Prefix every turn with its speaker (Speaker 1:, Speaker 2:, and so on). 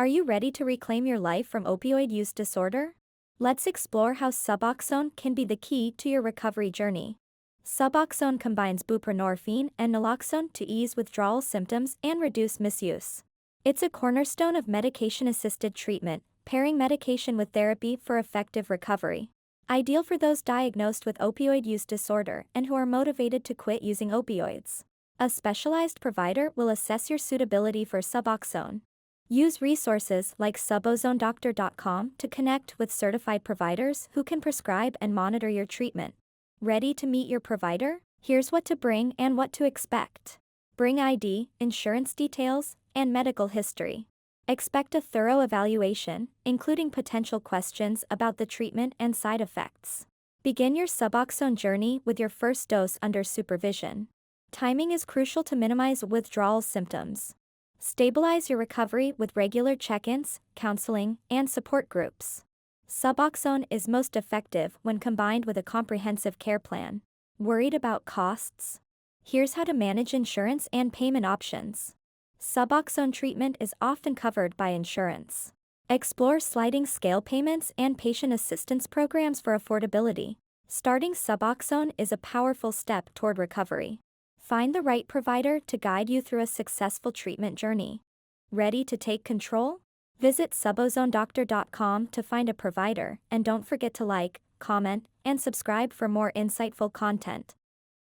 Speaker 1: Are you ready to reclaim your life from opioid use disorder? Let's explore how Suboxone can be the key to your recovery journey. Suboxone combines buprenorphine and naloxone to ease withdrawal symptoms and reduce misuse. It's a cornerstone of medication-assisted treatment, pairing medication with therapy for effective recovery. Ideal for those diagnosed with opioid use disorder and who are motivated to quit using opioids. A specialized provider will assess your suitability for Suboxone. Use resources like subozonedoctor.com to connect with certified providers who can prescribe and monitor your treatment. Ready to meet your provider? Here's what to bring and what to expect. Bring ID, insurance details, and medical history. Expect a thorough evaluation, including potential questions about the treatment and side effects. Begin your Suboxone journey with your first dose under supervision. Timing is crucial to minimize withdrawal symptoms. Stabilize your recovery with regular check-ins, counseling, and support groups. Suboxone is most effective when combined with a comprehensive care plan. Worried about costs? Here's how to manage insurance and payment options. Suboxone treatment is often covered by insurance. Explore sliding scale payments and patient assistance programs for affordability. Starting Suboxone is a powerful step toward recovery. Find the right provider to guide you through a successful treatment journey. Ready to take control? Visit subozonedoctor.com to find a provider, and don't forget to like, comment, and subscribe for more insightful content.